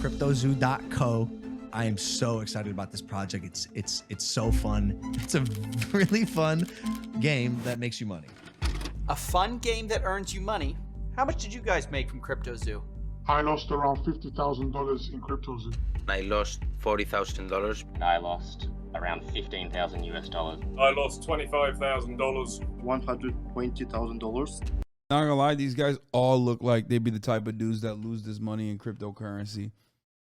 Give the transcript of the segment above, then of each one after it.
cryptozoo.co. I am so excited about this project. It's so fun. It's a really fun game that makes you money. A fun game that earns you money. How much did you guys make from CryptoZoo? I lost around $50,000 in CryptoZoo. I lost $40,000. I lost around 15,000 US dollars. I lost $25,000. $120,000. Not gonna lie, these guys all look like they'd be the type of dudes that lose this money in cryptocurrency.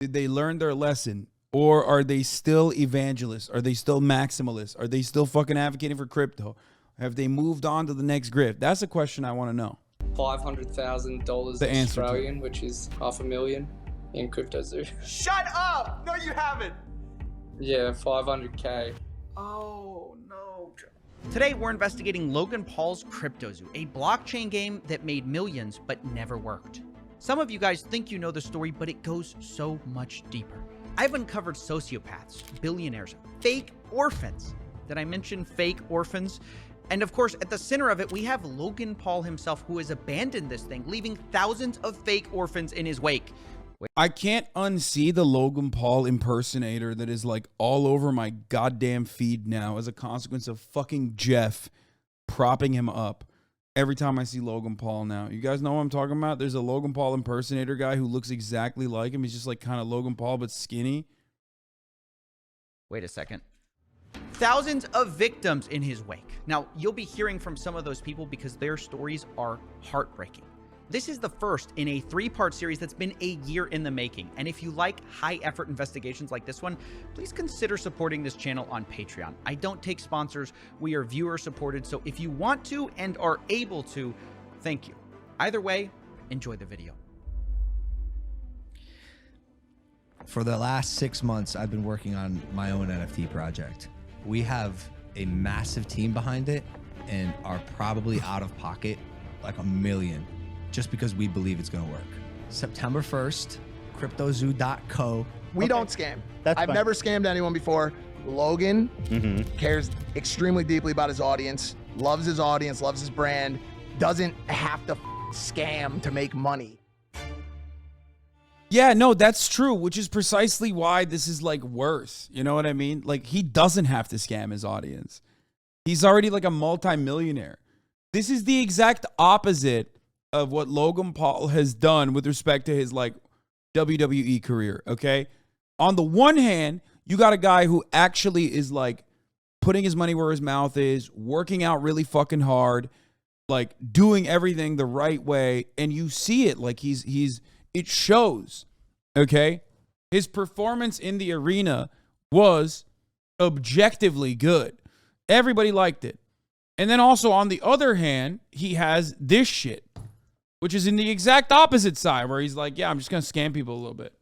Did they learn their lesson? Or are they still evangelists? Are they still maximalists? Are they still fucking advocating for crypto? Have they moved on to the next grift? That's a question I want to know. $500,000 Australian, which is $500,000 in CryptoZoo. Shut up! No, you haven't. Yeah, 500K. Oh, no. Today, we're investigating Logan Paul's CryptoZoo, a blockchain game that made millions but never worked. Some of you guys think you know the story, but it goes so much deeper. I've uncovered sociopaths, billionaires, fake orphans. Did I mention fake orphans? And of course, at the center of it, we have Logan Paul himself, who has abandoned this thing, leaving thousands of fake orphans in his wake. I can't unsee the Logan Paul impersonator that is like all over my goddamn feed now as a consequence of fucking Jeff propping him up every time I see Logan Paul now. You guys know what I'm talking about? There's a Logan Paul impersonator guy who looks exactly like him. He's just like kind of Logan Paul, but skinny. Wait a second. Thousands of victims in his wake. Now, you'll be hearing from some of those people because their stories are heartbreaking. This is the first in a 3-part series that's been a year in the making. And if you like high-effort investigations like this one, please consider supporting this channel on Patreon. I don't take sponsors. We are viewer-supported. So if you want to and are able to, thank you. Either way, enjoy the video. For the last 6 months, I've been working on my own NFT project. We have a massive team behind it and are probably out of pocket like $1 million just because we believe it's going to work. September 1st, cryptozoo.co. We don't scam. I've never scammed anyone before. Logan cares extremely deeply about his audience, loves his brand, doesn't have to scam to make money. Yeah, no, that's true, which is precisely why this is like worse. You know what I mean? Like, he doesn't have to scam his audience. He's already like a multimillionaire. This is the exact opposite of what Logan Paul has done with respect to his like WWE career, okay? On the one hand, you got a guy who actually is like putting his money where his mouth is, working out really fucking hard, like doing everything the right way, and you see it like it shows, okay? His performance in the arena was objectively good. Everybody liked it. And then also on the other hand, he has this shit, which is in the exact opposite side where he's like, yeah, I'm just going to scam people a little bit.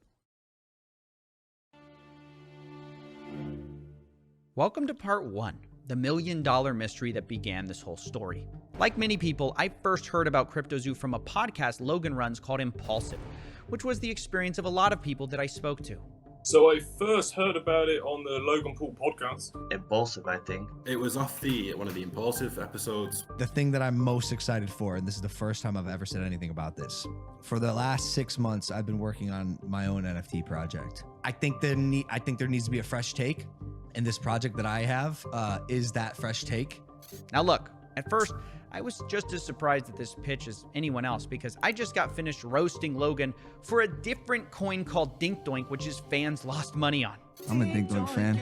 Welcome to part 1, the $1 million mystery that began this whole story. Like many people, I first heard about CryptoZoo from a podcast Logan runs called Impulsive, which was the experience of a lot of people that I spoke to. So I first heard about it on the Logan Paul podcast. Impulsive, I think. It was off one of the Impulsive episodes. The thing that I'm most excited for, and this is the first time I've ever said anything about this, for the last 6 months, I've been working on my own NFT project. I think there needs to be a fresh take, and this project that I have is that fresh take. Now look, at first, I was just as surprised at this pitch as anyone else because I just got finished roasting Logan for a different coin called Dink Doink, which his fans lost money on. I'm a Dink Doink fan.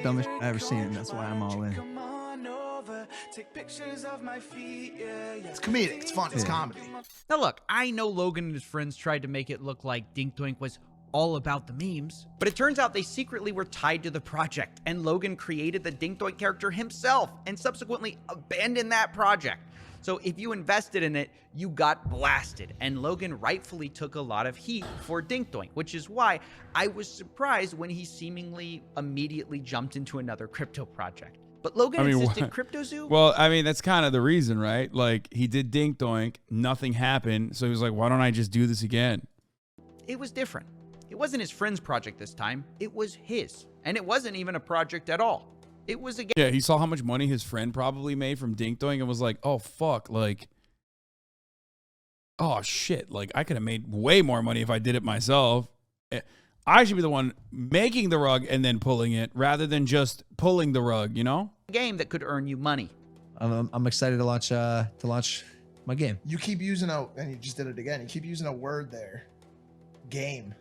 Dumbest shit I ever seen. That's why I'm all in. It's comedic. It's fun. It's comedy. Now look, I know Logan and his friends tried to make it look like Dink Doink was all about the memes, but it turns out they secretly were tied to the project, and Logan created the Dink Doink character himself and subsequently abandoned that project. So if you invested in it, you got blasted, and Logan rightfully took a lot of heat for Dink Doink, which is why I was surprised when he seemingly immediately jumped into another crypto project. But Logan insisted CryptoZoo? Well, I mean, that's kind of the reason, right? Like, he did Dink Doink, nothing happened, so he was like, why don't I just do this again? It was different. It wasn't his friend's project this time. It was his. And it wasn't even a project at all. It was a... Yeah, he saw how much money his friend probably made from Dink Doink and was like, oh, fuck, like... Oh, shit, like, I could have made way more money if I did it myself. I should be the one making the rug and then pulling it rather than just pulling the rug, you know? Game that could earn you money. I'm excited to launch my game. You keep using and you just did it again. You keep using a word there. Game.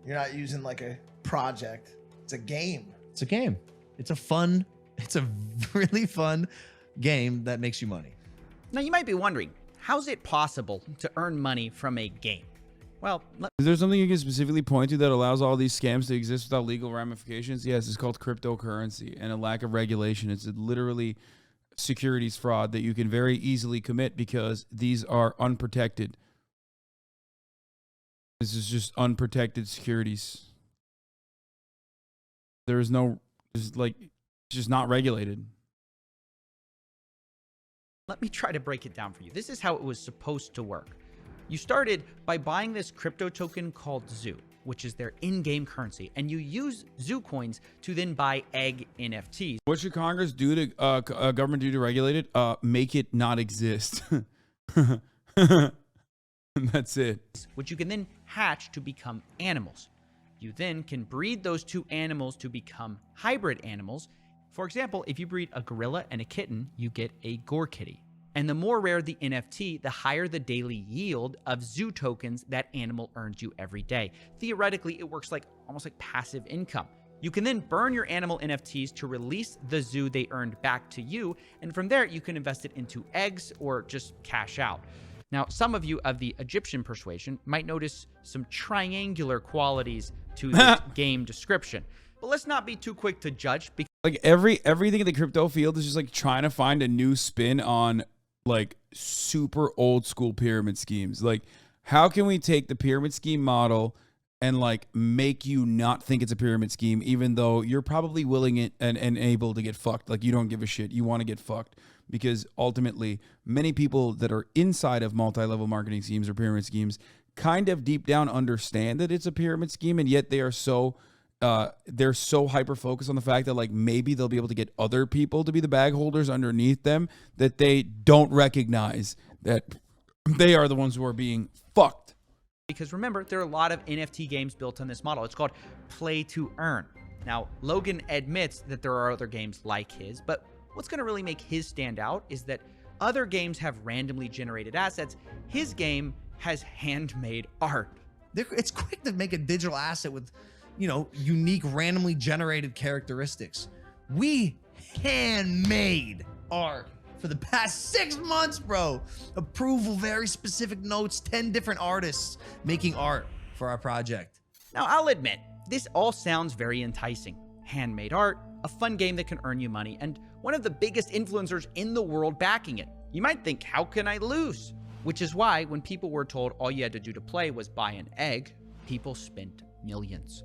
You're not using like a project. It's a game. It's a game. It's a really fun game that makes you money. Now you might be wondering, how's it possible to earn money from a game? Well, is there something you can specifically point to that allows all these scams to exist without legal ramifications? Yes, it's called cryptocurrency and a lack of regulation. It's literally securities fraud that you can very easily commit because these are unprotected. This is just unprotected securities. There is no, it's just not regulated. let me try to break it down for you. This is how it was supposed to work. You started by buying this crypto token called Zoo, which is their in-game currency, and you use Zoo coins to then buy egg NFTs. What should Congress do to government do to regulate it? Make it not exist. That's it. Which you can then hatch to become animals. You then can breed those two animals to become hybrid animals. For example, if you breed a gorilla and a kitten, you get a gore kitty. And the more rare the NFT, the higher the daily yield of Zoo tokens that animal earns you every day. Theoretically, it works like almost like passive income. You can then burn your animal NFTs to release the Zoo they earned back to you, and from there you can invest it into eggs or just cash out. Now, some of you of the Egyptian persuasion might notice some triangular qualities to this game description, but let's not be too quick to judge. Like everything in the crypto field is just like trying to find a new spin on like super old school pyramid schemes. Like, how can we take the pyramid scheme model and like make you not think it's a pyramid scheme, even though you're probably willing and able to get fucked? Like, you don't give a shit. You want to get fucked because ultimately many people that are inside of multi-level marketing schemes or pyramid schemes kind of deep down understand that it's a pyramid scheme, and yet they are so they're so hyper focused on the fact that like maybe they'll be able to get other people to be the bag holders underneath them that they don't recognize that they are the ones who are being fucked. Because remember, there are a lot of NFT games built on this model. It's called play to earn. Now, Logan admits that there are other games like his, but what's going to really make his stand out is that other games have randomly generated assets. His game has handmade art. It's quick to make a digital asset with, you know, unique, randomly generated characteristics. We handmade art for the past 6 months, bro. Approval, very specific notes, 10 different artists making art for our project. Now, I'll admit, this all sounds very enticing. Handmade art, a fun game that can earn you money, and one of the biggest influencers in the world backing it. You might think, how can I lose? Which is why when people were told all you had to do to play was buy an egg, people spent millions.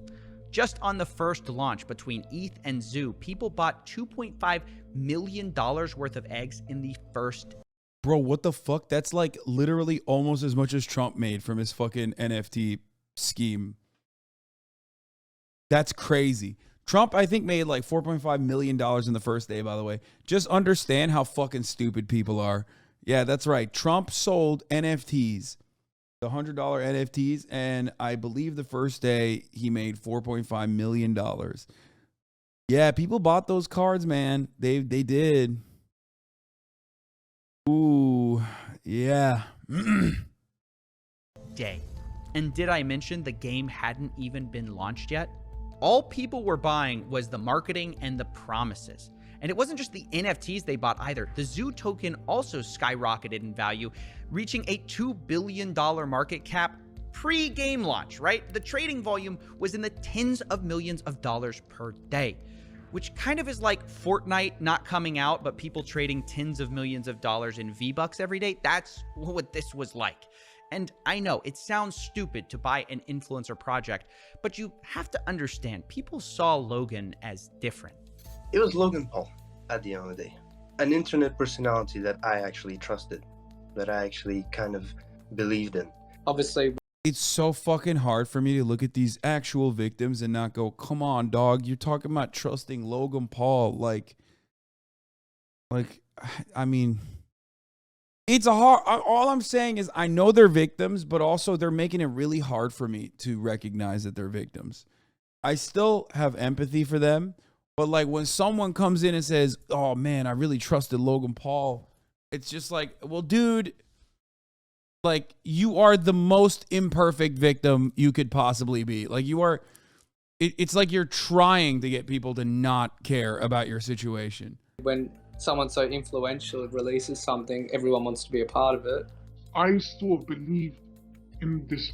Just on the first launch between ETH and Zoo, people bought $2.5 million worth of eggs in the first. Bro, what the fuck? That's like literally almost as much as Trump made from his fucking NFT scheme. That's crazy. Trump, I think, made like $4.5 million in the first day, by the way. Just understand how fucking stupid people are. Yeah, that's right. Trump sold NFTs. The $100 NFTs, and I believe the first day he made $4.5 million. Yeah, people bought those cards, man. They did. Ooh, yeah. Day. And did I mention the game hadn't even been launched yet? All people were buying was the marketing and the promises. And it wasn't just the NFTs they bought either. The Zoo token also skyrocketed in value, reaching a $2 billion market cap pre-game launch, right? The trading volume was in the tens of millions of dollars per day, which kind of is like Fortnite not coming out, but people trading tens of millions of dollars in V-Bucks every day. That's what this was like. And I know it sounds stupid to buy an influencer project, but you have to understand, people saw Logan as different. It was Logan Paul at the end of the day. An internet personality that I actually trusted, that I actually kind of believed in. Obviously, it's so fucking hard for me to look at these actual victims and not go, come on, dog, you're talking about trusting Logan Paul. Like, I mean, It's a hard. All I'm saying is I know they're victims, but also they're making it really hard for me to recognize that they're victims. I still have empathy for them, but like when someone comes in and says, "Oh man, I really trusted Logan Paul," it's just like, well, dude, like you are the most imperfect victim you could possibly be. Like you are. It's like you're trying to get people to not care about your situation. When someone so influential releases something, everyone wants to be a part of it. I sort of believed in this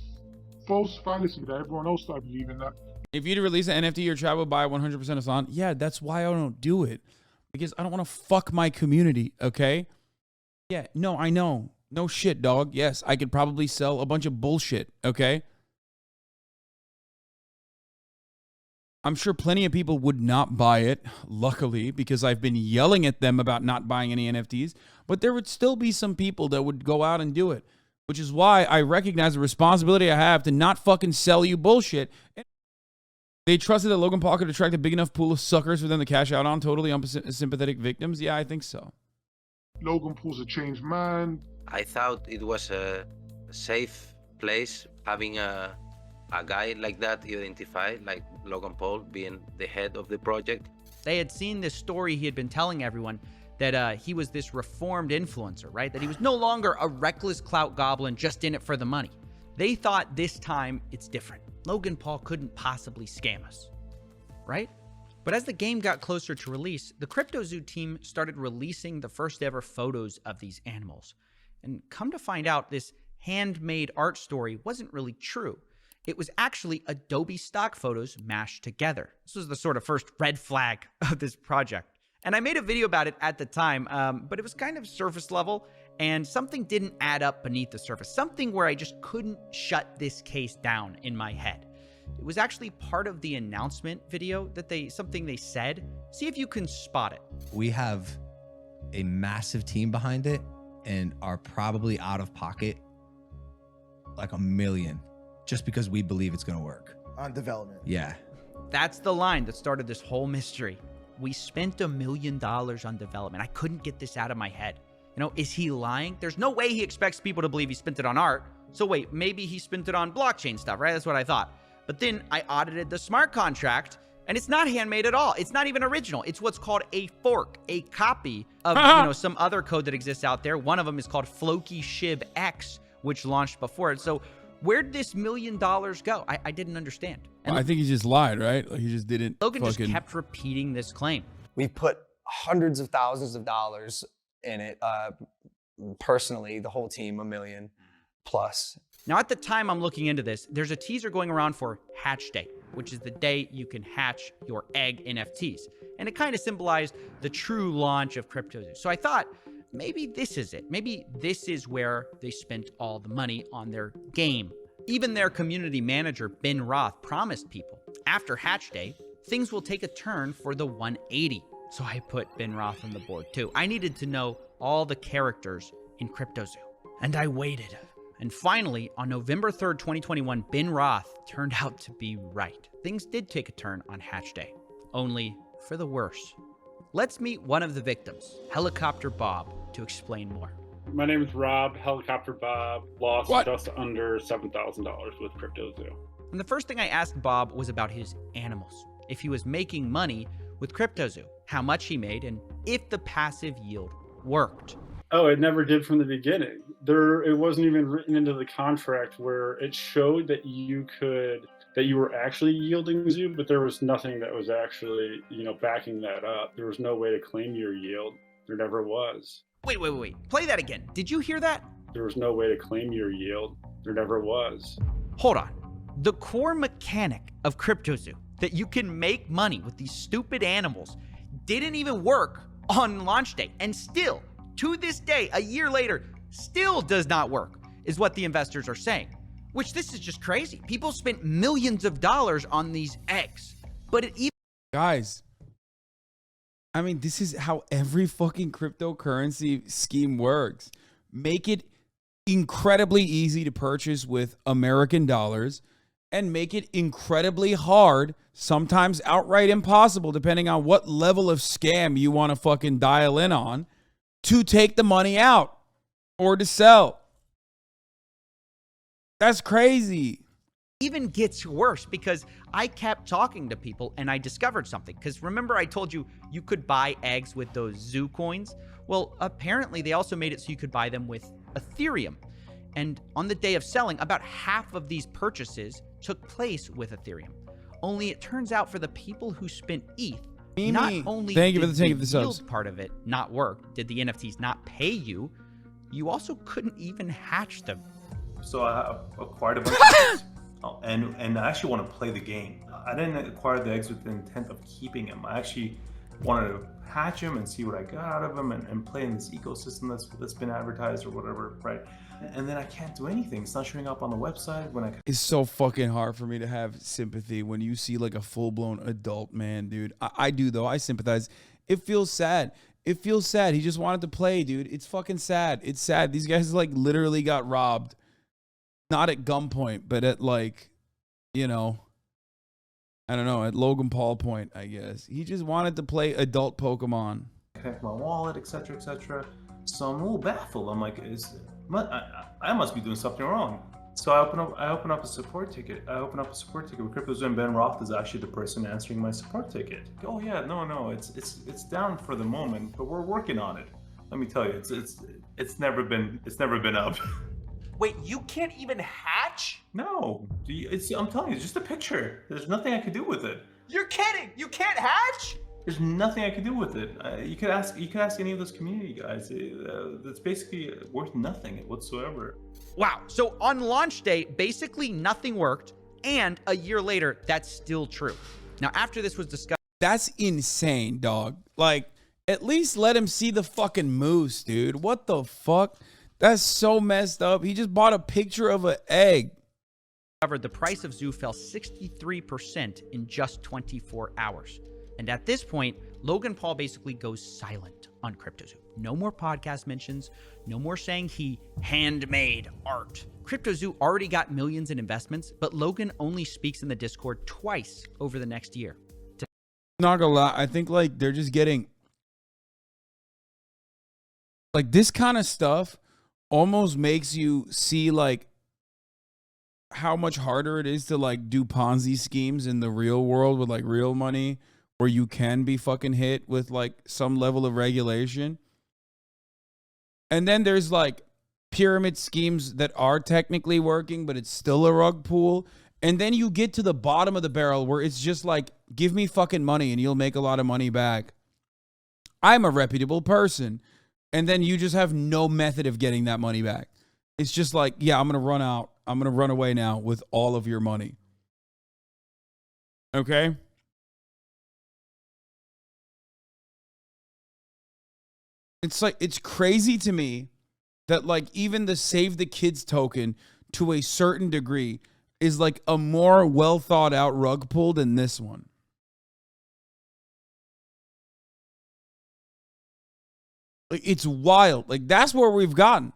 false fallacy that everyone else started believing that. If you'd release an NFT, your tribe would buy 100% of Hasan. Yeah, that's why I don't do it. Because I don't want to fuck my community, okay? Yeah, no, I know. No shit, dog. Yes, I could probably sell a bunch of bullshit, okay? I'm sure plenty of people would not buy it, luckily, because I've been yelling at them about not buying any NFTs. But there would still be some people that would go out and do it, which is why I recognize the responsibility I have to not fucking sell you bullshit. They trusted that Logan Paul could attract a big enough pool of suckers for them to cash out on, totally unsympathetic victims. Yeah, I think so. Logan Paul's a changed man. I thought it was a safe place having a guy like that identified, like Logan Paul being the head of the project. They had seen this story he had been telling everyone that he was this reformed influencer, right? That he was no longer a reckless clout goblin just in it for the money. They thought this time it's different. Logan Paul couldn't possibly scam us, right? But as the game got closer to release, the CryptoZoo team started releasing the first ever photos of these animals. And come to find out, this handmade art story wasn't really true. It was actually Adobe stock photos mashed together. This was the sort of first red flag of this project. And I made a video about it at the time, but it was kind of surface level, and something didn't add up beneath the surface. Something where I just couldn't shut this case down in my head. It was actually part of the announcement video that something they said. See if you can spot it. We have a massive team behind it and are probably out of pocket like $1 million just because we believe it's going to work. On development. Yeah. That's the line that started this whole mystery. We spent $1 million on development. I couldn't get this out of my head. You know, is he lying? There's no way he expects people to believe he spent it on art. So wait, maybe he spent it on blockchain stuff, right? That's what I thought. But then I audited the smart contract, and it's not handmade at all. It's not even original. It's what's called a fork, a copy of some other code that exists out there. One of them is called Floki Shib X, which launched before it. So where'd this $1 million go? I didn't understand. And I think he just lied, right? Like he just didn't. Logan just kept repeating this claim. We've put hundreds of thousands of dollars in it. Personally, the whole team, $1 million plus. Now, at the time I'm looking into this, there's a teaser going around for Hatch Day, which is the day you can hatch your egg NFTs. And it kind of symbolized the true launch of CryptoZoo. So I thought, maybe this is it. Maybe this is where they spent all the money on their game. Even their community manager, Ben Roth, promised people, after Hatch Day, things will take a turn for the 180. So I put Ben Roth on the board too. I needed to know all the characters in CryptoZoo. And I waited. And finally, on November 3rd, 2021, Ben Roth turned out to be right. Things did take a turn on Hatch Day, only for the worse. Let's meet one of the victims, Helicopter Bob, to explain more. My name is Rob. Helicopter Bob lost just under $7,000 with CryptoZoo. And the first thing I asked Bob was about his animals. If he was making money with CryptoZoo, how much he made, and if the passive yield worked. Oh, it never did from the beginning. It wasn't even written into the contract where it showed that you were actually yielding zoo, but there was nothing that was actually, backing that up. There was no way to claim your yield. There never was. Wait. Play that again. Did you hear that? There was no way to claim your yield. There never was. Hold on. The core mechanic of CryptoZoo, that you can make money with these stupid animals, didn't even work on launch day. And still, to this day, a year later, still does not work, is what the investors are saying. Which, this is just crazy. People spent millions of dollars on these eggs. But it even... Guys, I mean, this is how every fucking cryptocurrency scheme works. Make it incredibly easy to purchase with American dollars and make it incredibly hard, sometimes outright impossible, depending on what level of scam you want to fucking dial in on, to take the money out. or to sell. That's crazy. Even gets worse because I kept talking to people and I discovered something. Because remember I told you you could buy eggs with those zoo coins? Well, apparently they also made it so you could buy them with Ethereum. And on the day of selling, about half of these purchases took place with Ethereum. Only it turns out for the people who spent ETH, not only Thank you for did the the subs. yield part of it not work, did the NFTs not pay you, you also couldn't even hatch them. So I acquired a bunch of eggs, and I actually want to play the game. I didn't acquire the eggs with the intent of keeping them. I actually wanted to hatch them and see what I got out of them and play in this ecosystem that's been advertised or whatever, right? And then I can't do anything. It's not showing up on the website when I. It's so fucking hard for me to have sympathy when you see like a full-blown adult man, dude. I do though. I sympathize. It feels sad. It feels sad. He just wanted to play, dude. It's fucking sad. It's sad. These guys like literally got robbed. Not at gunpoint, but at like, you know, I don't know, at Logan Paul point, I guess. He just wanted to play adult Pokemon. Connect my wallet, etc., etc. So I'm a little baffled. I'm like, I must be doing something wrong. So I open up a support ticket. I open up a support ticket with CryptoZoo, and Ben Roth is actually the person answering my support ticket. Oh yeah, no, it's down for the moment, but we're working on it. Let me tell you, it's never been up. Wait, you can't even hatch? No, I'm telling you, it's just a picture. There's nothing I could do with it. You're kidding! You can't hatch? There's nothing I could do with it. You could ask any of those community guys. It's basically worth nothing whatsoever. Wow. So on launch day, basically nothing worked, and a year later, that's still true. Now, after this was discussed, that's insane, dog. Like, at least let him see the fucking moose, dude. What the fuck? That's so messed up. He just bought a picture of an egg. The price of Zoo fell 63% in just 24 hours. And at this point, Logan Paul basically goes silent on CryptoZoo. No more podcast mentions, no more saying he handmade art. CryptoZoo already got millions in investments, but Logan only speaks in the Discord twice over the next year. Not gonna lie, I think like they're just getting like this kind of stuff almost makes you see like how much harder it is to like do Ponzi schemes in the real world with like real money, where you can be fucking hit with like some level of regulation. And then there's like pyramid schemes that are technically working, but it's still a rug pull. And then you get to the bottom of the barrel where it's just like, give me fucking money and you'll make a lot of money back. I'm a reputable person. And then you just have no method of getting that money back. It's just like, yeah, I'm going to run out. I'm going to run away now with all of your money. Okay? It's like, it's crazy to me that like even the Save the Kids token to a certain degree is like a more well thought out rug pull than this one. Like, it's wild. Like, that's where we've gotten.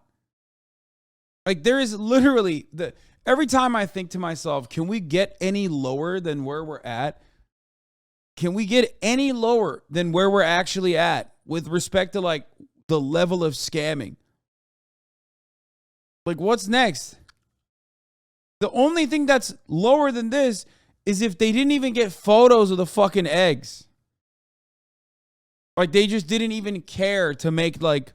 Like, there is literally every time I think to myself, can we get any lower than where we're at? Can we get any lower than where we're actually at with respect to like the level of scamming? Like, what's next? The only thing that's lower than this is if they didn't even get photos of the fucking eggs. Like, they just didn't even care to make, like,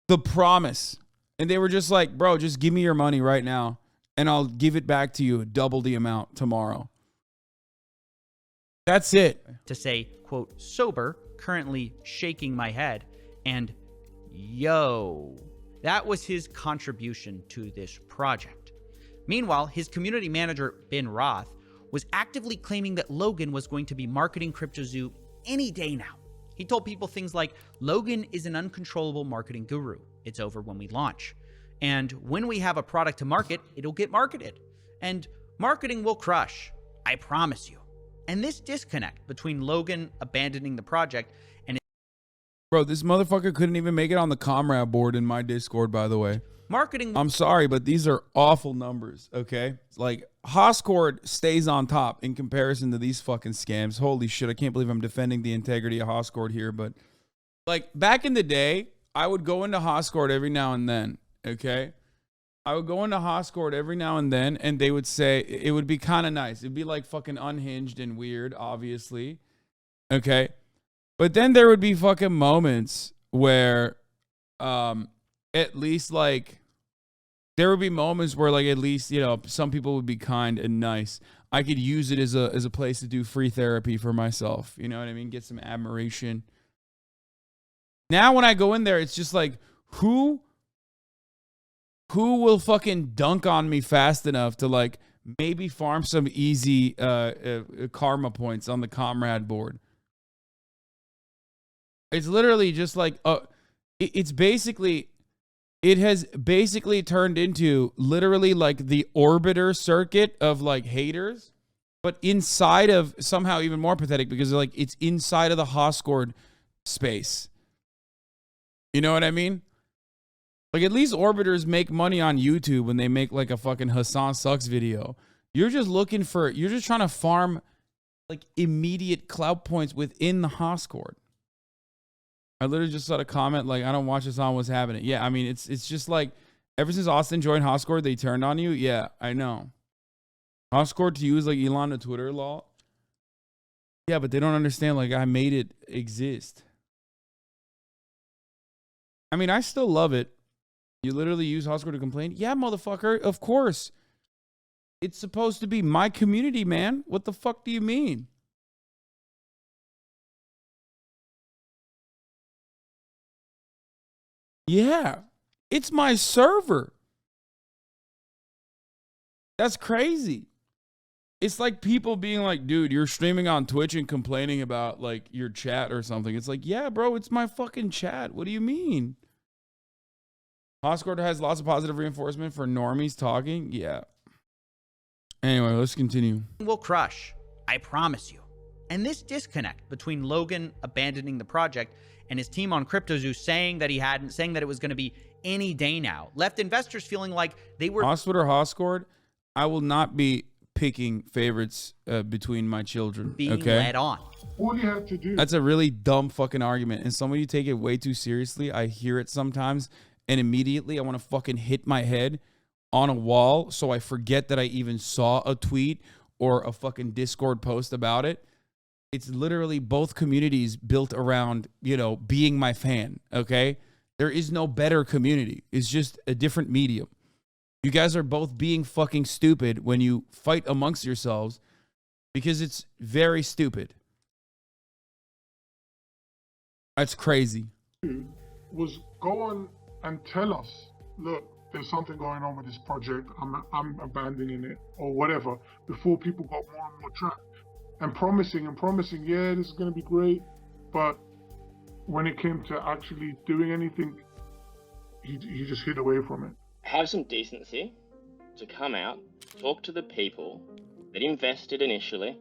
the promise. And they were just like, bro, just give me your money right now, and I'll give it back to you double the amount tomorrow. That's it. To say, quote, sober, currently shaking my head, and yo. That was his contribution to this project. Meanwhile, his community manager, Ben Roth, was actively claiming that Logan was going to be marketing CryptoZoo any day now. He told people things like, Logan is an uncontrollable marketing guru. It's over when we launch. And when we have a product to market, it'll get marketed. And marketing will crush. I promise you. And this disconnect between Logan abandoning the project and... Bro, this motherfucker couldn't even make it on the comrade board in my Discord, by the way. Marketing... I'm sorry, but these are awful numbers, okay? Like, Hoscord stays on top in comparison to these fucking scams. Holy shit, I can't believe I'm defending the integrity of Hoscord here, but like back in the day, I would go into Hoscord every now and then, okay? I would go into Hoscord every now and then, and they would say, it would be kind of nice. It'd be like fucking unhinged and weird, obviously, okay? But then there would be fucking moments where at least, like, there would be moments where, like, at least, you know, some people would be kind and nice. I could use it as a place to do free therapy for myself. You know what I mean? Get some admiration. Now when I go in there, it's just like, who will fucking dunk on me fast enough to, like, maybe farm some easy karma points on the comrade board? It's literally just like, it has basically turned into literally like the orbiter circuit of like haters, but inside of somehow even more pathetic because like it's inside of the Hoscord space. You know what I mean? Like at least orbiters make money on YouTube when they make like a fucking Hasan sucks video. You're just trying to farm like immediate clout points within the Hoscord. I literally just saw a comment like, I don't watch Hasan, what's happening? Yeah, I mean, it's just like, ever since Austin joined Hoscord, they turned on you? Yeah, I know. Hoscord to you is like Elon to Twitter law. Yeah, but they don't understand, like, I made it exist. I mean, I still love it. You literally use Hoscord to complain? Yeah, motherfucker, of course. It's supposed to be my community, man. What the fuck do you mean? Yeah, it's my server. That's crazy. It's like people being like, dude, you're streaming on Twitch and complaining about like your chat or something. It's like, yeah, bro, it's my fucking chat. What do you mean? Hoscord has lots of positive reinforcement for normies talking. Yeah. Anyway, let's continue. Will crush. I promise you. And this disconnect between Logan abandoning the project and his team on CryptoZoo saying that it was going to be any day now, left investors feeling like they were Hosford or Hoscord. I will not be picking favorites between my children. being led on. All you have to do. That's a really dumb fucking argument. And some of you take it way too seriously. I hear it sometimes, and immediately I want to fucking hit my head on a wall so I forget that I even saw a tweet or a fucking Discord post about it. It's literally both communities built around, you know, being my fan, okay? There is no better community. It's just a different medium. You guys are both being fucking stupid when you fight amongst yourselves because it's very stupid. That's crazy. Was go on and tell us, look, there's something going on with this project. I'm abandoning it or whatever before people got more and more trapped. And promising, yeah, this is going to be great. But when it came to actually doing anything, he just hid away from it. Have some decency to come out, talk to the people that invested initially,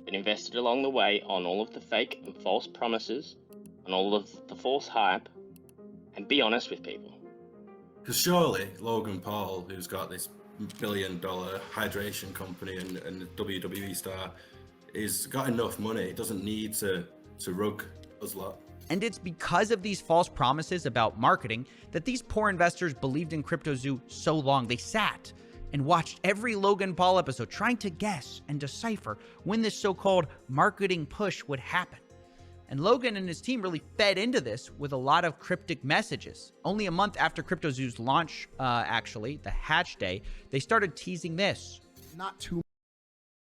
that invested along the way on all of the fake and false promises, on all of the false hype, and be honest with people. Because surely Logan Paul, who's got this $1 billion hydration company and a WWE star, he's got enough money. He doesn't need to rug us lot. And it's because of these false promises about marketing that these poor investors believed in CryptoZoo so long. They sat and watched every Logan Paul episode trying to guess and decipher when this so-called marketing push would happen. And Logan and his team really fed into this with a lot of cryptic messages. Only a month after CryptoZoo's launch, actually, the hatch day, they started teasing this. Not too.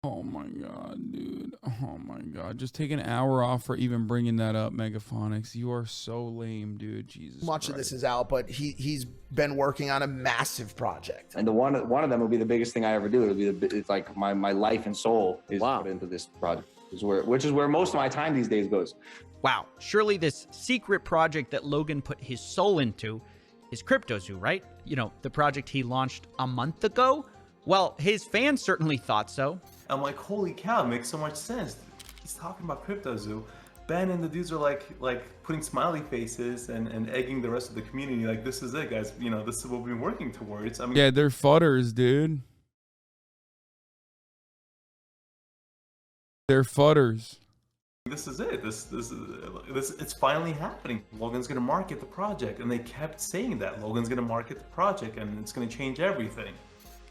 Oh my God, dude. Oh my God. Just take an hour off for even bringing that up, Megaphonics. You are so lame, dude. Jesus Much Christ. of this is out, but he's been working on a massive project. And one of them will be the biggest thing I ever do. It's like my life and soul is put into this project, which is where most of my time these days goes. Wow, surely this secret project that Logan put his soul into is CryptoZoo, right? You know, the project he launched a month ago? Well, his fans certainly thought so. I'm like, holy cow, it makes so much sense. He's talking about CryptoZoo. Ben and the dudes are like putting smiley faces and egging the rest of the community. Like, this is it, guys. You know, this is what we've been working towards. I mean, Yeah, they're fudders, dude. They're fudders. This is it. This it's finally happening. Logan's gonna market the project, and they kept saying that Logan's gonna market the project, and it's gonna change everything.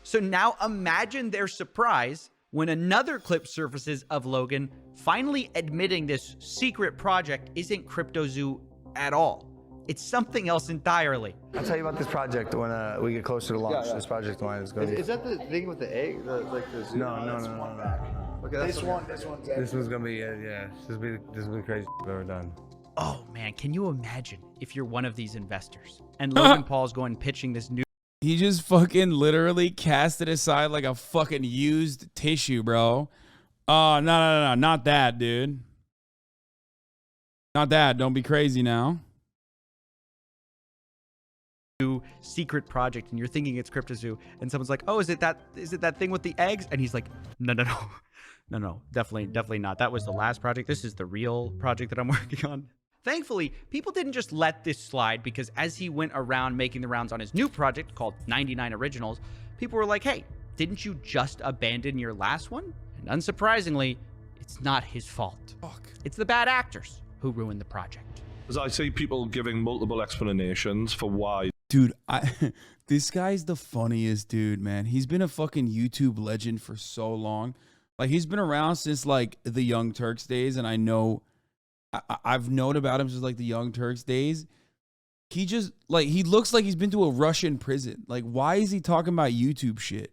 So now imagine their surprise when another clip surfaces of Logan finally admitting this secret project isn't CryptoZoo at all. It's something else entirely. I'll tell you about this project when we get closer to launch. This project of mine is going to be... Is that the thing with the egg? Like the zoo? No. Okay, this one's going to be, yeah, this will be crazy I've ever done. Oh man, can you imagine if you're one of these investors and Logan Paul's going pitching this new... He just fucking literally cast it aside like a fucking used tissue, bro. Oh, no, not that, dude. Not that. Don't be crazy now. Secret project, and you're thinking it's CryptoZoo, and someone's like, "Oh, is it that thing with the eggs?" And he's like, "No, definitely not. That was the last project. This is the real project that I'm working on." Thankfully, people didn't just let this slide, because as he went around making the rounds on his new project called 99 Originals, people were like, "Hey, didn't you just abandon your last one?" And unsurprisingly, it's not his fault. Fuck. It's the bad actors who ruined the project. As I see people giving multiple explanations for why. Dude, this guy's the funniest dude, man. He's been a fucking YouTube legend for so long. Like, he's been around since, like, the Young Turks days, and I know... I've known about him since, like, the Young Turks days. He just, like, he looks like he's been to a Russian prison. Like, why is he talking about YouTube shit?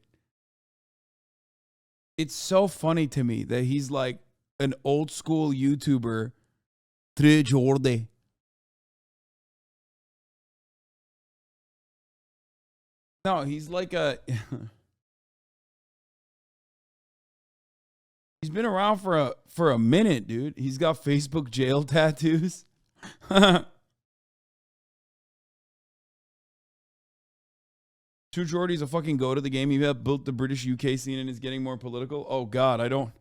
It's so funny to me that he's, like, an old-school YouTuber through Geordie. No, he's like a... He's been around for a minute, dude. He's got Facebook jail tattoos. True Geordie's a fucking go to the game. He built the British UK scene and is getting more political. Oh God, I don't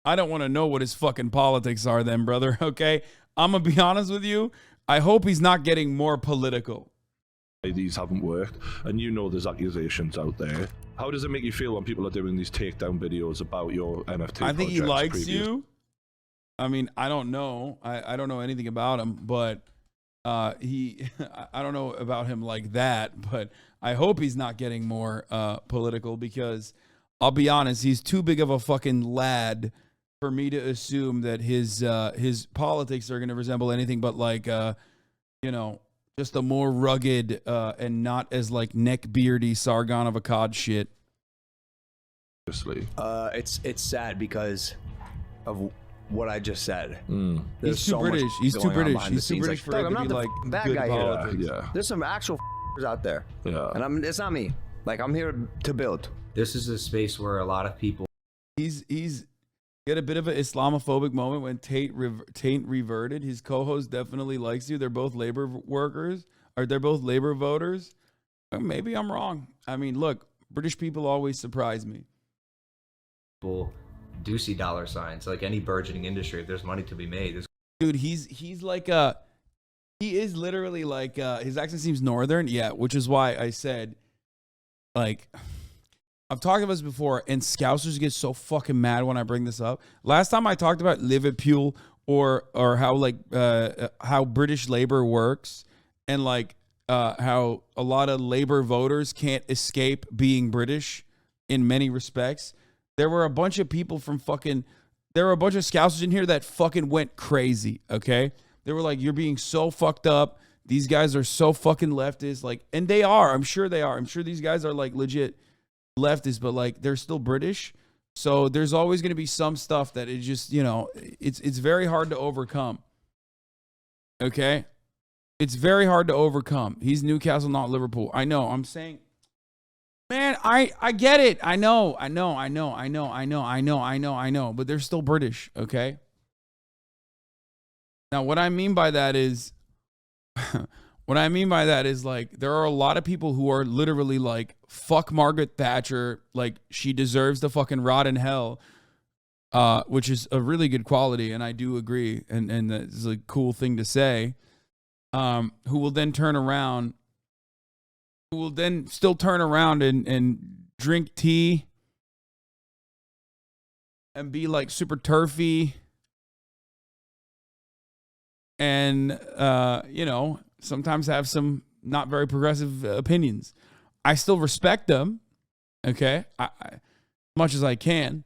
want to know what his fucking politics are then, brother. Okay, I'm gonna be honest with you. I hope he's not getting more political. These haven't worked, and you know there's accusations out there. How does it make you feel when people are doing these takedown videos about your NFT? I think he likes you. I mean, I don't know. I don't know anything about him, but I don't know about him like that. But I hope he's not getting more political, because I'll be honest, he's too big of a fucking lad for me to assume that his politics are going to resemble anything but, like, you know, just a more rugged and not as, like, neckbeardy Sargon of Akkad shit. It's sad because of what I just said. He's too British. He's too British. He's too British for him to be, like, bad good guy politics. here. There's some actual out there. And it's not me. Like, I'm here to build. This is a space where a lot of people... He's get a bit of an Islamophobic moment when Tate reverted. His co-host definitely likes you. They're both labor workers. Or they're both labor voters. Maybe I'm wrong. I mean, look, British people always surprise me. People do see dollar signs. Like any burgeoning industry, if there's money to be made. Dude, he's like he is literally like his accent seems northern. Yeah, which is why I said, like, I've talked about this before, and Scousers get so fucking mad when I bring this up. Last time I talked about Liverpool or how, like, how British labor works, and, like, how a lot of labor voters can't escape being British in many respects. There were a bunch of people from fucking, there were a bunch of Scousers in here that fucking went crazy, okay? They were like, you're being so fucked up. These guys are so fucking leftist. Like, and they are. I'm sure they are. I'm sure these guys are, like, legit leftists, but, like, they're still British. So there's always going to be some stuff that is just, you know, it's very hard to overcome. Okay? It's very hard to overcome. He's Newcastle, not Liverpool. I know. I'm saying, man, I get it. I know. But they're still British, okay? Now, what I mean by that is, like, there are a lot of people who are literally like, fuck Margaret Thatcher, like, she deserves to fucking rot in hell, which is a really good quality, and I do agree, and that's a cool thing to say, who will then turn around, and drink tea and be, like, super turfy and, you know, sometimes have some not very progressive opinions. I still respect them, okay, as much as I can.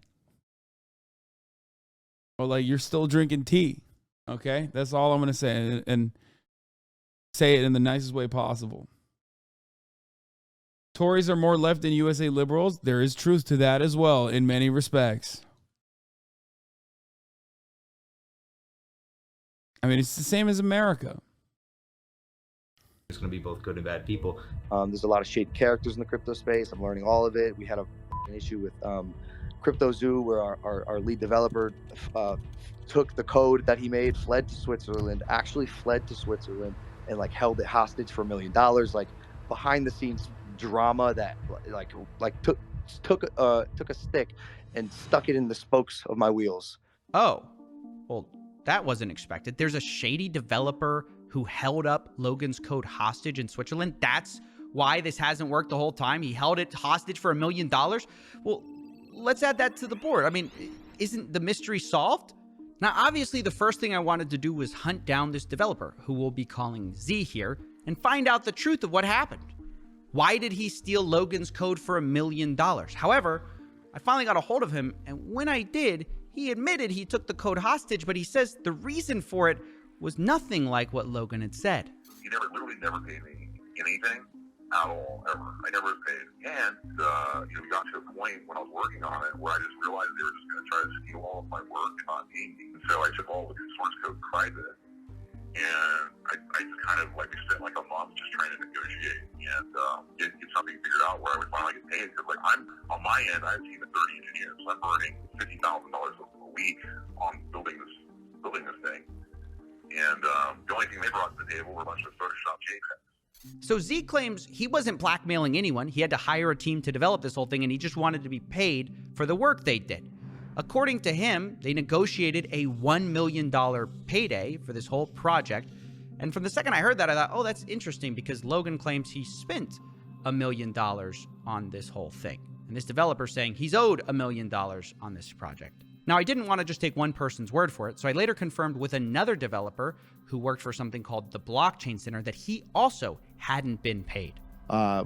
But, like, you're still drinking tea, okay? That's all I'm going to say, and say it in the nicest way possible. Tories are more left than USA liberals. There is truth to that as well in many respects. I mean, it's the same as America. There's going to be both good and bad people. There's a lot of shady characters in the crypto space. I'm learning all of it. We had an issue with CryptoZoo where our lead developer took the code that he made, fled to Switzerland, and like held it hostage for $1 million. Like behind the scenes drama that took a stick and stuck it in the spokes of my wheels. Oh, well, that wasn't expected. There's a shady developer who held up Logan's code hostage in Switzerland. That's why this hasn't worked the whole time. He held it hostage for $1 million. Well, let's add that to the board. I mean, isn't the mystery solved? Now, obviously, the first thing I wanted to do was hunt down this developer, who we'll be calling Z here, and find out the truth of what happened. Why did he steal Logan's code for $1 million? However, I finally got a hold of him, and when I did, he admitted he took the code hostage, but he says the reason for it was nothing like what Logan had said. He literally never paid me anything at all, ever. I never paid. And, we got to a point when I was working on it where I just realized they were just going to try to steal all of my work and not pay me. And so I took all of the source code private, and I just kind of, we spent like a month just trying to negotiate and get something figured out where I would finally get paid. Because, I'm, on my end, I have a team of 30 engineers. So I'm earning $50,000 a week on building this thing. And the only thing they brought to the table were a bunch of Photoshop JPEGs. So Z claims he wasn't blackmailing anyone. He had to hire a team to develop this whole thing, and he just wanted to be paid for the work they did. According to him, they negotiated a $1 million payday for this whole project. And from the second I heard that, I thought, oh, that's interesting, because Logan claims he spent $1 million on this whole thing. And this developer saying he's owed $1 million on this project. Now, I didn't want to just take one person's word for it, so I later confirmed with another developer who worked for something called the Blockchain Center that he also hadn't been paid.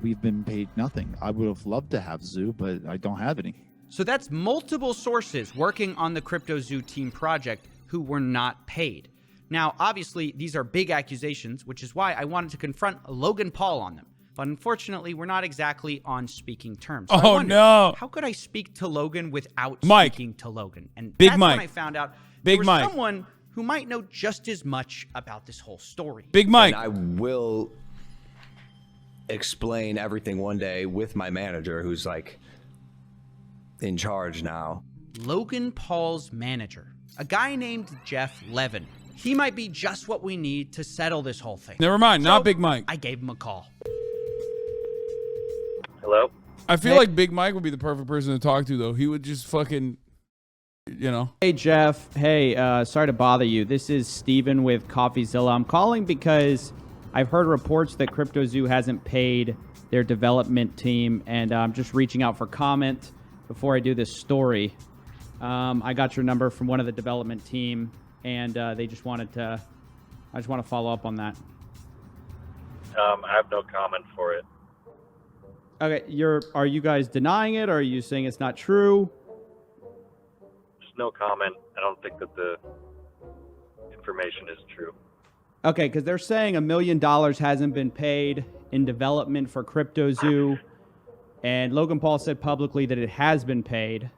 We've been paid nothing. I would have loved to have Zoo, but I don't have any. So that's multiple sources working on the CryptoZoo team project who were not paid. Now, obviously, these are big accusations, which is why I wanted to confront Logan Paul on them. But unfortunately, we're not exactly on speaking terms. So I wondered, how could I speak to Logan without speaking to Logan? And that's when I found out there was someone who might know just as much about this whole story. Big Mike. And I will explain everything one day with my manager, who's in charge now. Logan Paul's manager, a guy named Jeff Levin. He might be just what we need to settle this whole thing. Never mind, not Big Mike. I gave him a call. Hello? I feel like Big Mike would be the perfect person to talk to, though. He would just fucking, Hey, Jeff. Hey, sorry to bother you. This is Steven with Coffeezilla. I'm calling because I've heard reports that CryptoZoo hasn't paid their development team, and I'm just reaching out for comment before I do this story. I got your number from one of the development team, and they just wanted to, I just want to follow up on that. I have no comment for it. Okay, are you guys denying it, or are you saying it's not true? Just no comment. I don't think that the information is true. Okay, because they're saying $1 million hasn't been paid in development for CryptoZoo, and Logan Paul said publicly that it has been paid.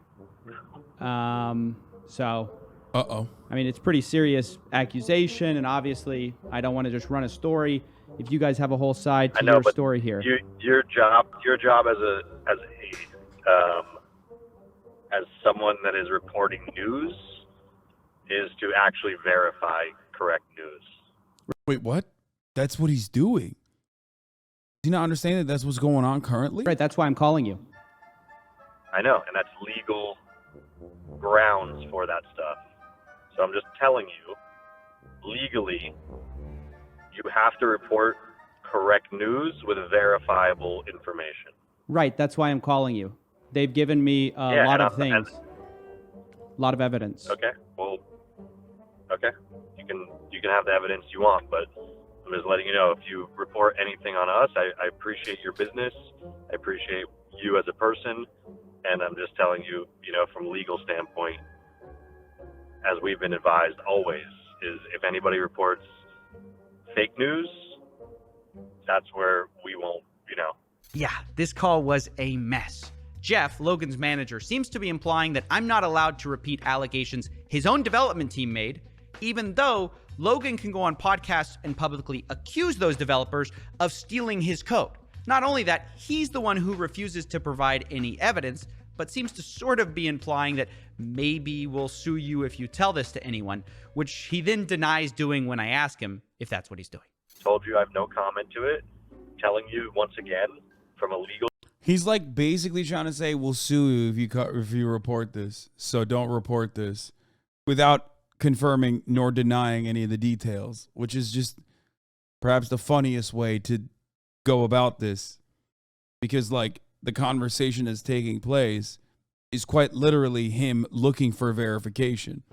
So, I mean, it's pretty serious accusation, and obviously, I don't want to just run a story. If you guys have a whole side to your story here, Your job as someone that is reporting news is to actually verify correct news. Wait, what? That's what he's doing. Do you not understand that that's what's going on currently? Right, that's why I'm calling you. I know, and that's legal grounds for that stuff. So I'm just telling you, legally, you have to report correct news with verifiable information. Right, that's why I'm calling you. They've given me a lot of things. A lot of evidence. Okay, well, Okay, you can have the evidence you want, but I'm just letting you know, if you report anything on us, I appreciate your business, I appreciate you as a person, and I'm just telling you, you know, from a legal standpoint, as we've been advised always, is if anybody reports fake news, that's where we won't, you know. Yeah, this call was a mess. Jeff, Logan's manager, seems to be implying that I'm not allowed to repeat allegations his own development team made, even though Logan can go on podcasts and publicly accuse those developers of stealing his code. Not only that, he's the one who refuses to provide any evidence, but seems to sort of be implying that maybe we'll sue you if you tell this to anyone, which he then denies doing when I ask him if that's what he's doing. Told you I have no comment to it. Telling you once again, from a legal... He's like basically trying to say, we'll sue you if you report this, so don't report this, without confirming nor denying any of the details, which is just perhaps the funniest way to go about this, because like the conversation that's taking place is quite literally him looking for verification.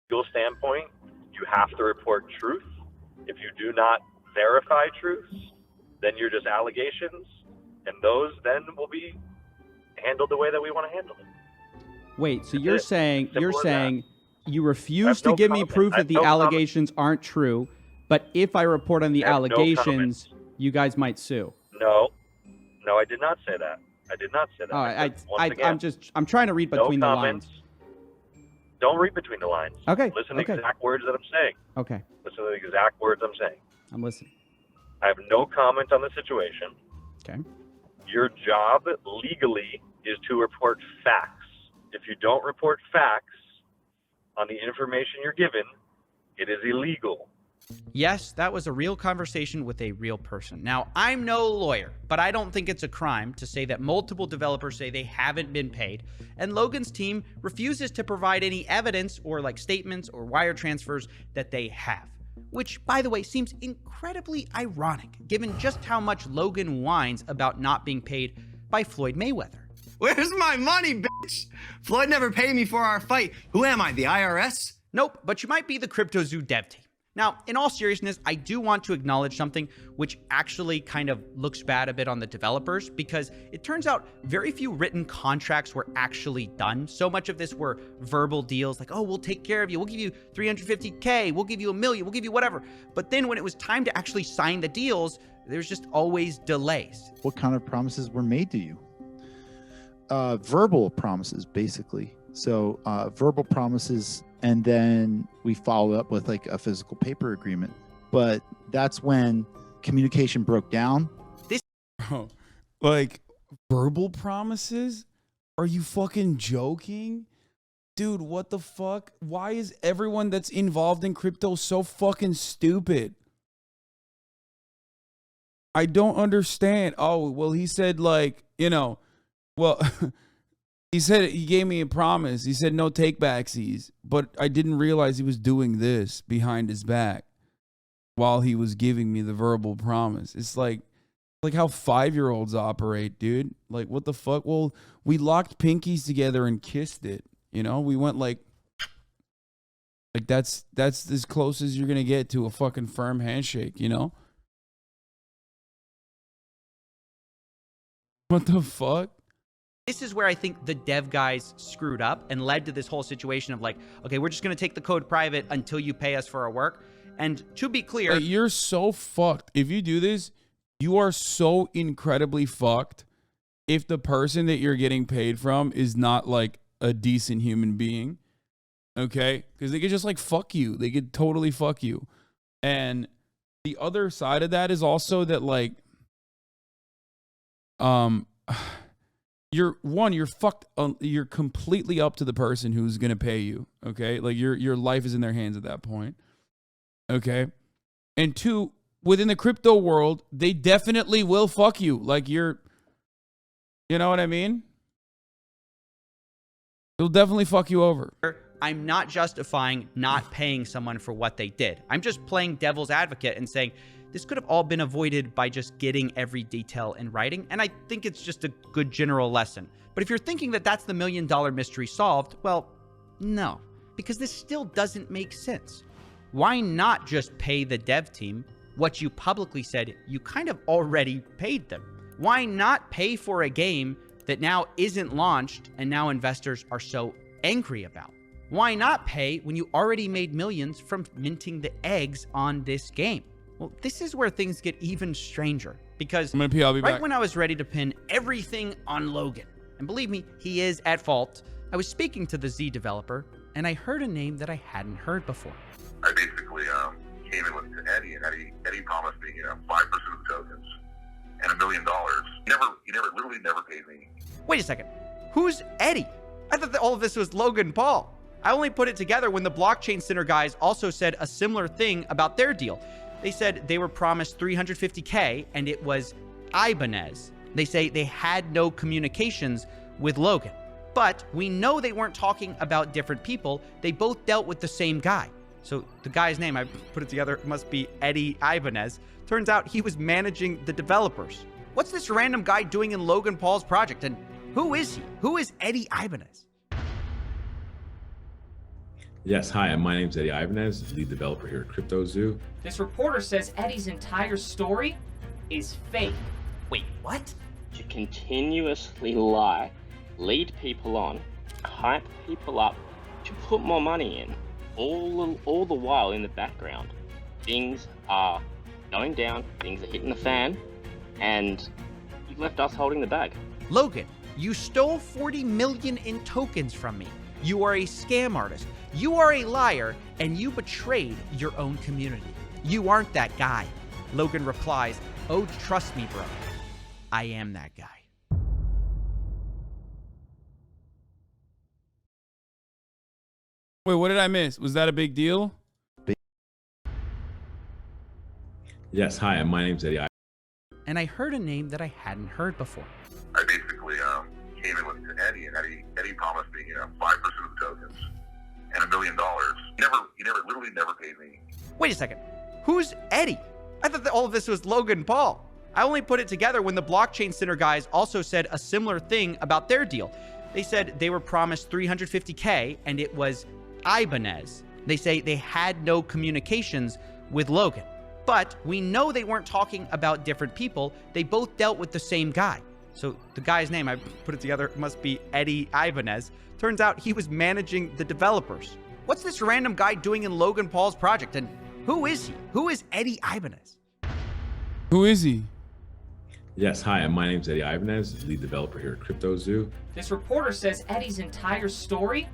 Legal standpoint, you have to report truth. If you do not verify truths, then you're just allegations, and those then will be handled the way that we want to handle it. Wait, so you're saying you I refuse have to no give me comment. proof I have that the no comment. allegations aren't true, but if I report on the I have no allegations, you guys might sue. No, I did not say that. I did not say that. All I right, said, once again, I'm trying to read no between the comments. lines. Don't read between the lines. Okay, Listen to okay. the exact words that I'm saying. Okay, Listen to the exact words I'm saying. I'm listening. I have no comment on the situation. Okay. Your job legally is to report facts. If you don't report facts on the information you're given, it is illegal. Yes, that was a real conversation with a real person. Now, I'm no lawyer, but I don't think it's a crime to say that multiple developers say they haven't been paid, and Logan's team refuses to provide any evidence or like statements or wire transfers that they have. Which, by the way, seems incredibly ironic, given just how much Logan whines about not being paid by Floyd Mayweather. Where's my money, bitch? Floyd never paid me for our fight. Who am I, the IRS? Nope, but you might be the CryptoZoo dev team. Now, in all seriousness, I do want to acknowledge something which actually kind of looks bad a bit on the developers, because it turns out very few written contracts were actually done. So much of this were verbal deals like, oh, we'll take care of you. We'll give you $350K. We'll give you $1 million. We'll give you whatever. But then when it was time to actually sign the deals, there's just always delays. What kind of promises were made to you? Verbal promises, basically. So verbal promises, and then we follow up with like a physical paper agreement. But that's when communication broke down. Bro, like verbal promises? Are you fucking joking? Dude, what the fuck? Why is everyone that's involved in crypto so fucking stupid? I don't understand. Oh, well, he said like, you know, well, he said he gave me a promise. He said no take backsies, but I didn't realize he was doing this behind his back while he was giving me the verbal promise. It's like how 5-year-olds operate, dude. Like, what the fuck? Well, we locked pinkies together and kissed it. You know, we went like that's as close as you're gonna get to a fucking firm handshake. You know? What the fuck? This is where I think the dev guys screwed up and led to this whole situation of like, okay, we're just going to take the code private until you pay us for our work. And to be clear, like, you're so fucked. If you do this, you are so incredibly fucked if the person that you're getting paid from is not like a decent human being. Okay? Because they could just like fuck you. They could totally fuck you. And the other side of that is also that like, you're fucked. You're completely up to the person who's gonna pay you. Okay, like your life is in their hands at that point. Okay, and 2, within the crypto world, they definitely will fuck you. Like you know what I mean? They'll definitely fuck you over. I'm not justifying not paying someone for what they did. I'm just playing devil's advocate and saying this could have all been avoided by just getting every detail in writing, and I think it's just a good general lesson. But if you're thinking that that's the $1 million mystery solved, well, no, because this still doesn't make sense. why not just pay the dev team what you publicly said you kind of already paid them? Why not pay for a game that now isn't launched and now investors are so angry about? Why not pay when you already made millions from minting the eggs on this game? Well, this is where things get even stranger, because I'm gonna pee, I'll be right back. when I was ready to pin everything on Logan, and believe me, he is at fault, I was speaking to the Z developer, and I heard a name that I hadn't heard before. I basically came in with Eddie, and Eddie promised me 5% of the tokens and $1 million. Literally never paid me. Wait a second. Who's Eddie? I thought that all of this was Logan Paul. I only put it together when the Blockchain Center guys also said a similar thing about their deal. They said they were promised $350K and it was Ibanez. They say they had no communications with Logan. But we know they weren't talking about different people. They both dealt with the same guy. So the guy's name, I put it together, must be Eddie Ibanez. Turns out he was managing the developers. What's this random guy doing in Logan Paul's project? And who is he? Who is Eddie Ibanez? Yes, hi, my name's Eddie Ibanez, lead developer here at CryptoZoo. This reporter says Eddie's entire story is fake. Wait, what? To continuously lie, lead people on, hype people up, to put more money in, all the while in the background, things are going down, things are hitting the fan, and you've left us holding the bag. Logan, you stole 40 million in tokens from me. You are a scam artist. You are a liar, and you betrayed your own community. You aren't that guy. Logan replies, "Oh, trust me, bro. I am that guy." Wait, what did I miss? Was that a big deal? Yes, hi, my name's Eddie Ibanez. And I heard a name that I hadn't heard before. I basically came in with Eddie, and Eddie promised me 5% of the tokens and $1 million. Literally never paid me. Wait a second. Who's Eddie? I thought that all of this was Logan Paul. I only put it together when the Blockchain Center guys also said a similar thing about their deal. They said they were promised $350K and it was Ibanez. They say they had no communications with Logan. But we know they weren't talking about different people. They both dealt with the same guy. So the guy's name, I put it together, must be Eddie Ibanez. Turns out he was managing the developers. What's this random guy doing in Logan Paul's project? And who is he? Who is Eddie Ibanez? Who is he? Yes, hi, my name's Eddie Ibanez, lead developer here at CryptoZoo. This reporter says Eddie's entire story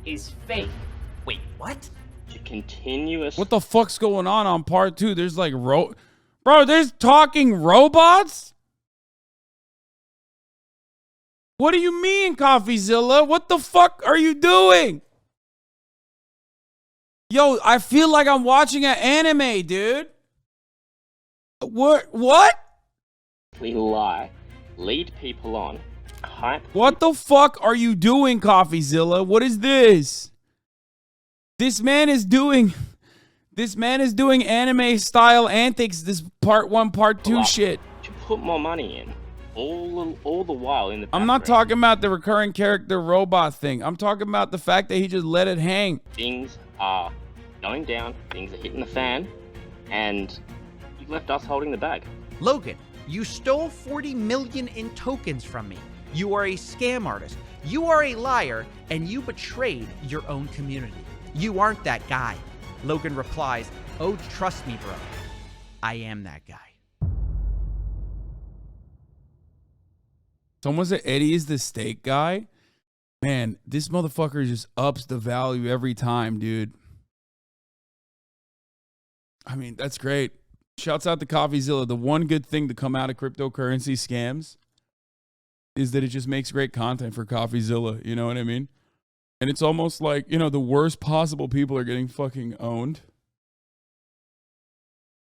is fake. Wait, what? To continuous. What the fuck's going on part 2? There's like Bro, there's talking robots? What do you mean, Coffeezilla? What the fuck are you doing? Yo, I feel like I'm watching an anime, dude. What? Lie, lead people on, hype. What the fuck are you doing, Coffeezilla? What is this? This man is doing anime style antics. This part 1, part 2 shit. To put more money in, all the while in the background. I'm not talking about the recurring character robot thing. I'm talking about the fact that he just let it hang. Things are going down, things are hitting the fan, and you've left us holding the bag. Logan, you stole 40 million in tokens from me. You are a scam artist. You are a liar, and you betrayed your own community. You aren't that guy. Logan replies, "Oh, trust me, bro. I am that guy." Someone said Eddie is the steak guy. Man, this motherfucker just ups the value every time, dude. I mean, that's great. Shouts out to Coffeezilla. The one good thing to come out of cryptocurrency scams is that it just makes great content for Coffeezilla. You know what I mean? And it's almost like, the worst possible people are getting fucking owned.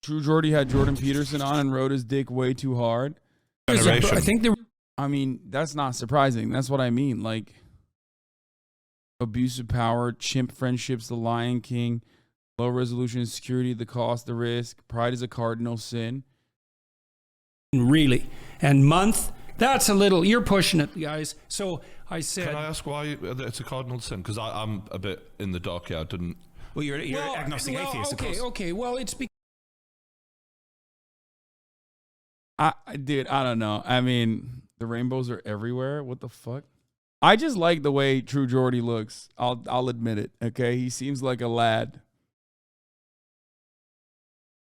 True Geordie had Jordan Peterson on and rode his dick way too hard. I think that's not surprising. That's what I mean. Like, abuse of power, chimp friendships, the Lion King, low resolution security, the cost, the risk, pride is a cardinal sin. Really. And month, that's a little, you're pushing it, guys. So I said... Can I ask why it's a cardinal sin? Because I'm a bit in the dark here. I didn't... Well, you're agnostic atheist, of course. Okay. Well, it's because. Dude, I don't know. I mean, the rainbows are everywhere. What the fuck? I just like the way True Geordie looks. I'll admit it. Okay, he seems like a lad.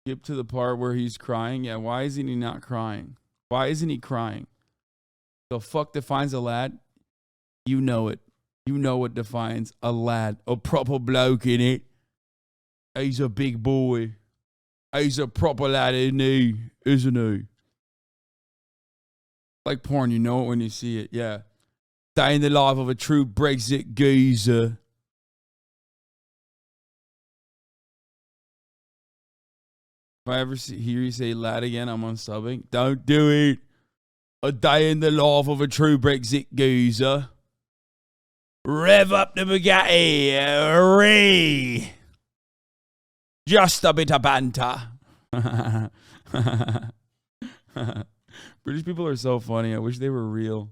Skip to the part where he's crying. Yeah, why isn't he not crying? Why isn't he crying? The fuck defines a lad? You know it. You know what defines a lad. A proper bloke, innit? He's a big boy. He's a proper lad, isn't he? Like porn, you know it when you see it. Yeah. Day in the life of a true Brexit geezer. If I ever hear you say lad again, I'm unsubbing. Don't do it. A day in the life of a true Brexit geezer. Rev up the Bugatti. Ree. Just a bit of banter. British people are so funny. I wish they were real.